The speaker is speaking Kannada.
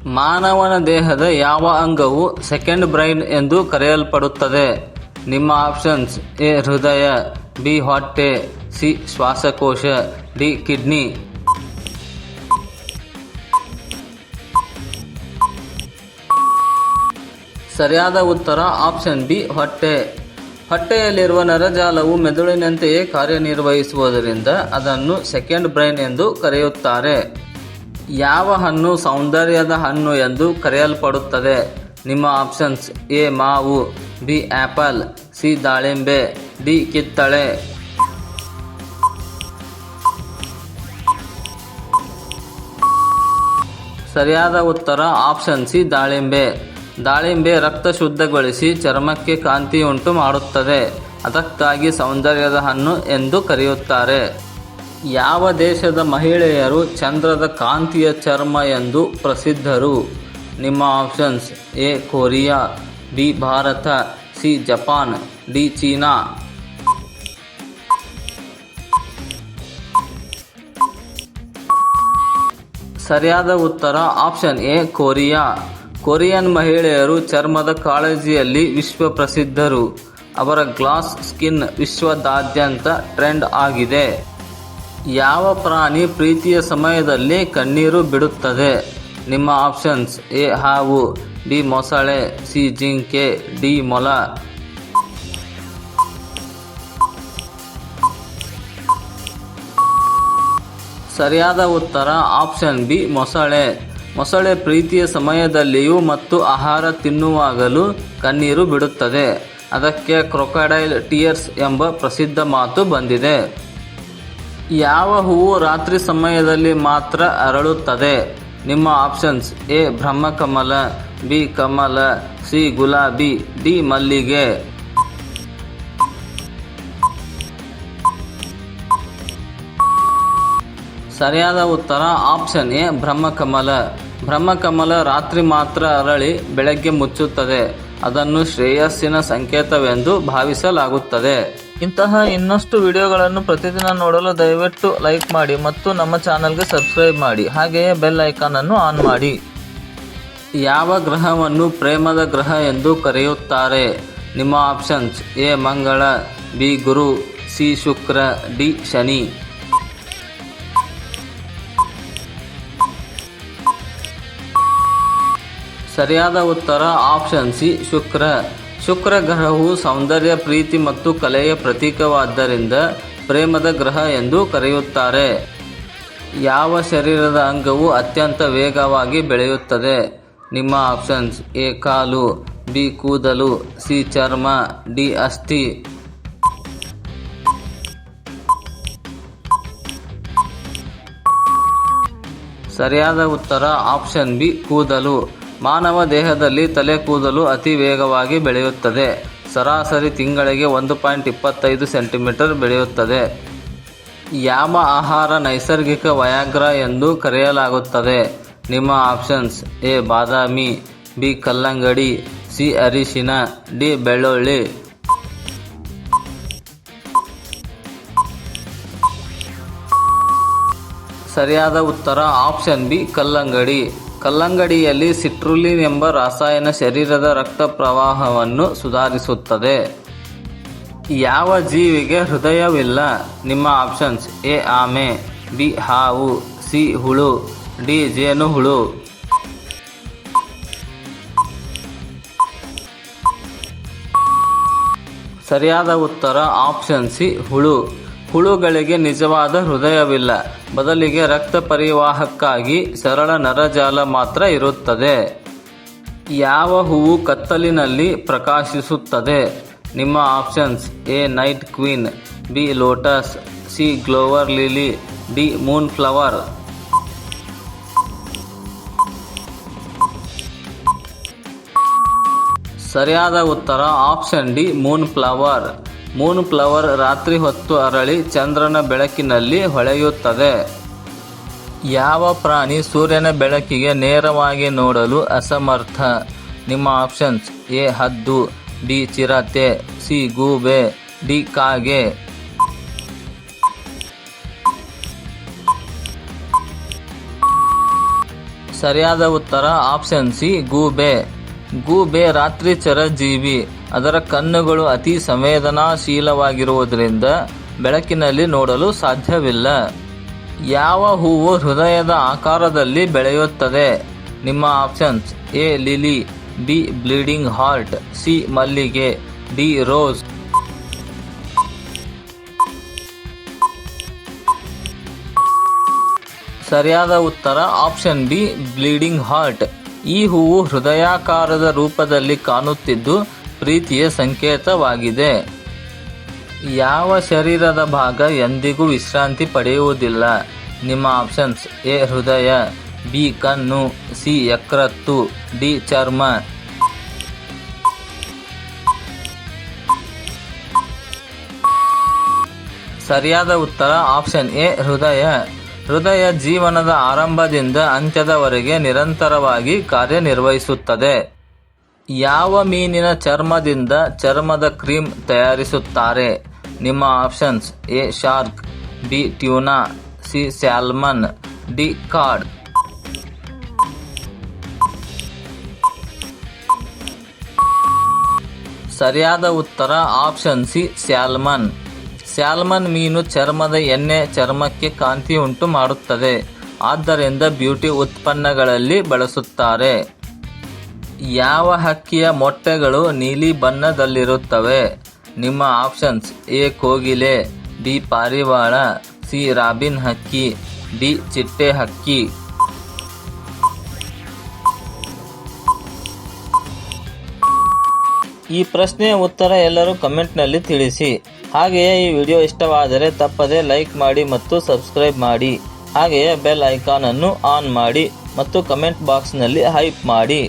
ಮಾನವನ ದೇಹದ ಯಾವ ಅಂಗವು ಸೆಕೆಂಡ್ ಬ್ರೈನ್ ಎಂದು ಕರೆಯಲ್ಪಡುತ್ತದೆ? ನಿಮ್ಮ ಆಪ್ಷನ್ಸ್: ಎ ಹೃದಯ, ಬಿ ಹೊಟ್ಟೆ, ಸಿ ಶ್ವಾಸಕೋಶ, ಡಿ ಕಿಡ್ನಿ. ಸರಿಯಾದ ಉತ್ತರ ಆಪ್ಷನ್ ಬಿ ಹೊಟ್ಟೆ. ಹೊಟ್ಟೆಯಲ್ಲಿರುವ ನರಜಾಲವು ಮೆದುಳಿನಂತೆಯೇ ಕಾರ್ಯನಿರ್ವಹಿಸುವುದರಿಂದ ಅದನ್ನು ಸೆಕೆಂಡ್ ಬ್ರೈನ್ ಎಂದು ಕರೆಯುತ್ತಾರೆ. ಯಾವ ಹಣ್ಣು ಸೌಂದರ್ಯದ ಹಣ್ಣು ಎಂದು ಕರೆಯಲ್ಪಡುತ್ತದೆ? ನಿಮ್ಮ ಆಪ್ಷನ್ಸ್: ಎ ಮಾವು, ಬಿ ಆಪಲ್, ಸಿ ದಾಳಿಂಬೆ, ಡಿ ಕಿತ್ತಳೆ. ಸರಿಯಾದ ಉತ್ತರ ಆಪ್ಷನ್ ಸಿ ದಾಳಿಂಬೆ. ದಾಳಿಂಬೆ ರಕ್ತ ಶುದ್ಧಗೊಳಿಸಿ ಚರ್ಮಕ್ಕೆ ಕಾಂತಿಯುಂಟು ಮಾಡುತ್ತದೆ. ಅದಕ್ಕಾಗಿ ಸೌಂದರ್ಯದ ಹಣ್ಣು ಎಂದು ಕರೆಯುತ್ತಾರೆ. ಯಾವ ದೇಶದ ಮಹಿಳೆಯರು ಚಂದ್ರದ ಕಾಂತಿಯ ಚರ್ಮ ಎಂದು ಪ್ರಸಿದ್ಧರು? ನಿಮ್ಮ options: A Korea, B Bharat, C Japan, D China. ಸರಿಯಾದ ಉತ್ತರ ಆಪ್ಷನ್ ಎ ಕೊರಿಯಾ. ಕೊರಿಯನ್ ಮಹಿಳೆಯರು ಚರ್ಮದ ಕಾಳಜಿಯಲ್ಲಿ ವಿಶ್ವ ಪ್ರಸಿದ್ಧರು. ಅವರ ಗ್ಲಾಸ್ ಸ್ಕಿನ್ ವಿಶ್ವದಾದ್ಯಂತ ಟ್ರೆಂಡ್ ಆಗಿದೆ. ಯಾವ ಪ್ರಾಣಿ ಪ್ರೀತಿಯ ಸಮಯದಲ್ಲಿ ಕಣ್ಣೀರು ಬಿಡುತ್ತದೆ? ನಿಮ್ಮ ಆಪ್ಷನ್ಸ್: ಎ ಹಾವು, ಬಿ ಮೊಸಳೆ, ಸಿ ಜಿಂಕೆ, ಡಿ ಮೊಲ. ಸರಿಯಾದ ಉತ್ತರ ಆಪ್ಷನ್ ಬಿ ಮೊಸಳೆ. ಮೊಸಳೆ ಪ್ರೀತಿಯ ಸಮಯದಲ್ಲಿಯೂ ಮತ್ತು ಆಹಾರ ತಿನ್ನುವಾಗಲೂ ಕಣ್ಣೀರು ಬಿಡುತ್ತದೆ. ಅದಕ್ಕೆ ಕ್ರೊಕೊಡೈಲ್ ಟಿಯರ್ಸ್ ಎಂಬ ಪ್ರಸಿದ್ಧ ಮಾತು ಬಂದಿದೆ. ಯಾವ ಹೂವು ರಾತ್ರಿ ಸಮಯದಲ್ಲಿ ಮಾತ್ರ ಅರಳುತ್ತದೆ? ನಿಮ್ಮ ಆಪ್ಷನ್ಸ್: ಎ ಬ್ರಹ್ಮಕಮಲ, ಬಿ ಕಮಲ, ಸಿ ಗುಲಾಬಿ, ಡಿ ಮಲ್ಲಿಗೆ. ಸರಿಯಾದ ಉತ್ತರ ಆಪ್ಷನ್ ಎ ಬ್ರಹ್ಮಕಮಲ. ಬ್ರಹ್ಮಕಮಲ ರಾತ್ರಿ ಮಾತ್ರ ಅರಳಿ ಬೆಳಗ್ಗೆ ಮುಚ್ಚುತ್ತದೆ. ಅದನ್ನು ಶ್ರೇಯಸ್ಸಿನ ಸಂಕೇತವೆಂದು ಭಾವಿಸಲಾಗುತ್ತದೆ. ಇಂತಹ ಇನ್ನಷ್ಟು ವಿಡಿಯೋಗಳನ್ನು ಪ್ರತಿದಿನ ನೋಡಲು ದಯವಿಟ್ಟು ಲೈಕ್ ಮಾಡಿ ಮತ್ತು ನಮ್ಮ ಚಾನಲ್ಗೆ ಸಬ್ಸ್ಕ್ರೈಬ್ ಮಾಡಿ. ಹಾಗೆಯೇ ಬೆಲ್ ಐಕಾನ್ ಅನ್ನು ಆನ್ ಮಾಡಿ. ಯಾವ ಗ್ರಹವನ್ನು ಪ್ರೇಮದ ಗ್ರಹ ಎಂದು ಕರೆಯುತ್ತಾರೆ? ನಿಮ್ಮ ಆಪ್ಷನ್ಸ್: ಎ ಮಂಗಳ, ಬಿ ಗುರು, ಸಿ ಶುಕ್ರ, ಡಿ ಶನಿ. ಸರಿಯಾದ ಉತ್ತರ ಆಪ್ಷನ್ ಸಿ ಶುಕ್ರ. ಶುಕ್ರ ಗ್ರಹವು ಸೌಂದರ್ಯ, ಪ್ರೀತಿ ಮತ್ತು ಕಲೆಯ ಪ್ರತೀಕವಾದ್ದರಿಂದ ಪ್ರೇಮದ ಗ್ರಹ ಎಂದು ಕರೆಯುತ್ತಾರೆ. ಯಾವ ಶರೀರದ ಅಂಗವು ಅತ್ಯಂತ ವೇಗವಾಗಿ ಬೆಳೆಯುತ್ತದೆ? ನಿಮ್ಮ ಆಪ್ಷನ್ಸ್: ಎ ಕಾಲು, ಬಿ ಕೂದಲು, ಸಿ ಚರ್ಮ, ಡಿ ಅಸ್ಥಿ. ಸರಿಯಾದ ಉತ್ತರ ಆಪ್ಷನ್ ಬಿ ಕೂದಲು. ಮಾನವ ದೇಹದಲ್ಲಿ ತಲೆ ಕೂದಲು ಅತಿ ವೇಗವಾಗಿ ಬೆಳೆಯುತ್ತದೆ. ಸರಾಸರಿ ತಿಂಗಳಿಗೆ 1.25 ಸೆಂಟಿಮೀಟರ್ ಬೆಳೆಯುತ್ತದೆ. ಯಾವ ಆಹಾರ ನೈಸರ್ಗಿಕ ವಯಾಗ್ರಾ ಎಂದು ಕರೆಯಲಾಗುತ್ತದೆ? ನಿಮ್ಮ ಆಪ್ಷನ್ಸ್: ಎ ಬಾದಾಮಿ, ಬಿ ಕಲ್ಲಂಗಡಿ, ಸಿ ಅರಿಶಿನ, ಡಿ ಬೆಳ್ಳುಳ್ಳಿ. ಸರಿಯಾದ ಉತ್ತರ ಆಪ್ಷನ್ ಬಿ ಕಲ್ಲಂಗಡಿ. ಕಲ್ಲಂಗಡಿಯಲ್ಲಿ ಸಿಟ್ರುಲಿನ್ ಎಂಬ ರಾಸಾಯನ ಶರೀರದ ರಕ್ತ ಪ್ರವಾಹವನ್ನು ಸುಧಾರಿಸುತ್ತದೆ. ಯಾವ ಜೀವಿಗೆ ಹೃದಯವಿಲ್ಲ? ನಿಮ್ಮ ಆಪ್ಷನ್ಸ್: ಎ ಆಮೆ, ಬಿ ಹಾವು, ಸಿ ಹುಳು, ಡಿ ಜೇನುಹುಳು. ಸರಿಯಾದ ಉತ್ತರ ಆಪ್ಷನ್ ಸಿ ಹುಳು. ಹುಳುಗಳಿಗೆ ನಿಜವಾದ ಹೃದಯವಿಲ್ಲ. ಬದಲಿಗೆ ರಕ್ತ ಪರಿವಾಹಕ್ಕಾಗಿ ಸರಳ ನರಜಾಲ ಮಾತ್ರ ಇರುತ್ತದೆ. ಯಾವ ಹೂವು ಕತ್ತಲಿನಲ್ಲಿ ಪ್ರಕಾಶಿಸುತ್ತದೆ? ನಿಮ್ಮ options: A night queen, B lotus, C glover lily, D moon flower. ಸರಿಯಾದ ಉತ್ತರ option D moon flower. Moon flower ರಾತ್ರಿ ಹೊತ್ತು ಅರಳಿ ಚಂದ್ರನ ಬೆಳಕಿನಲ್ಲಿ ಹೊಳೆಯುತ್ತದೆ. ಯಾವ ಪ್ರಾಣಿ ಸೂರ್ಯನ ಬೆಳಕಿಗೆ ನೇರವಾಗಿ ನೋಡಲು ಅಸಮರ್ಥ? ನಿಮ್ಮ ಆಪ್ಷನ್ಸ್: ಎ ಹದ್ದು, ಬಿ ಚಿರತೆ, ಸಿ ಗೂಬೆ, ಡಿ ಕಾಗೆ. ಸರಿಯಾದ ಉತ್ತರ ಆಪ್ಷನ್ ಸಿ ಗೂಬೆ. ಗೂಬೆ ರಾತ್ರಿಚರ ಜೀವಿ. ಅದರ ಕಣ್ಣುಗಳು ಅತಿ ಸಂವೇದನಾಶೀಲವಾಗಿರುವುದರಿಂದ ಬೆಳಕಿನಲ್ಲಿ ನೋಡಲು ಸಾಧ್ಯವಿಲ್ಲ. ಯಾವ ಹೂವು ಹೃದಯದ ಆಕಾರದಲ್ಲಿ ಬೆಳೆಯುತ್ತದೆ? ನಿಮ್ಮ options: A lily, B bleeding heart, C ಮಲ್ಲಿಗೆ, ಡಿ ರೋಸ್. ಸರಿಯಾದ ಉತ್ತರ ಆಪ್ಷನ್ ಬಿ ಬ್ಲೀಡಿಂಗ್ ಹಾರ್ಟ್. ಈ ಹೂವು ಹೃದಯಾಕಾರದ ರೂಪದಲ್ಲಿ ಕಾಣುತ್ತಿದ್ದು ಪ್ರೀತಿಯ ಸಂಕೇತವಾಗಿದೆ. ಯಾವ ಶರೀರದ ಭಾಗ ಎಂದಿಗೂ ವಿಶ್ರಾಂತಿ ಪಡೆಯುವುದಿಲ್ಲ? ನಿಮ್ಮ ಆಪ್ಷನ್ಸ್: ಎ ಹೃದಯ, ಬಿ ಕಣ್ಣು, ಸಿ ಯಕೃತ್ತು, ಡಿ ಚರ್ಮ. ಸರಿಯಾದ ಉತ್ತರ ಆಪ್ಷನ್ ಎ ಹೃದಯ. ಹೃದಯ ಜೀವನದ ಆರಂಭದಿಂದ ಅಂತ್ಯದವರೆಗೆ ನಿರಂತರವಾಗಿ ಕಾರ್ಯನಿರ್ವಹಿಸುತ್ತದೆ. ಯಾವ ಮೀನಿನ ಚರ್ಮದಿಂದ ಚರ್ಮದ ಕ್ರೀಮ್ ತಯಾರಿಸುತ್ತಾರೆ? ನಿಮ್ಮ options: A shark, B tuna, C salmon, D ಕಾಡ್. ಸರಿಯಾದ ಉತ್ತರ ಆಪ್ಷನ್ ಸಿ ಸ್ಯಾಲ್ಮನ್. ಸ್ಯಾಲ್ಮನ್ ಮೀನು ಚರ್ಮದ ಎಣ್ಣೆ ಚರ್ಮಕ್ಕೆ ಕಾಂತಿ ಉಂಟು ಮಾಡುತ್ತದೆ. ಆದ್ದರಿಂದ ಬ್ಯೂಟಿ ಉತ್ಪನ್ನಗಳಲ್ಲಿ ಬಳಸುತ್ತಾರೆ. ಯಾವ ಹಕ್ಕಿಯ ಮೊಟ್ಟೆಗಳು ನೀಲಿ ಬಣ್ಣದಲ್ಲಿರುತ್ತವೆ? ನಿಮ್ಮ ಆಪ್ಷನ್ಸ್: ಎ ಕೋಗಿಲೆ, ಬಿ ಪಾರಿವಾಳ, ಸಿ ರಾಬಿನ್ ಹಕ್ಕಿ, ಡಿ ಚಿಟ್ಟೆ ಹಕ್ಕಿ. ಈ ಪ್ರಶ್ನೆಯ ಉತ್ತರ ಎಲ್ಲರೂ ಕಮೆಂಟ್ನಲ್ಲಿ ತಿಳಿಸಿ. ಹಾಗೆಯೇ ಈ ವಿಡಿಯೋ ಇಷ್ಟವಾದರೆ ತಪ್ಪದೆ ಲೈಕ್ ಮಾಡಿ ಮತ್ತು ಸಬ್ಸ್ಕ್ರೈಬ್ ಮಾಡಿ. ಹಾಗೆಯೇ ಬೆಲ್ ಐಕಾನ್ ಅನ್ನು ಆನ್ ಮಾಡಿ ಮತ್ತು ಕಮೆಂಟ್ ಬಾಕ್ಸ್ನಲ್ಲಿ ಹೈಪ್ ಮಾಡಿ.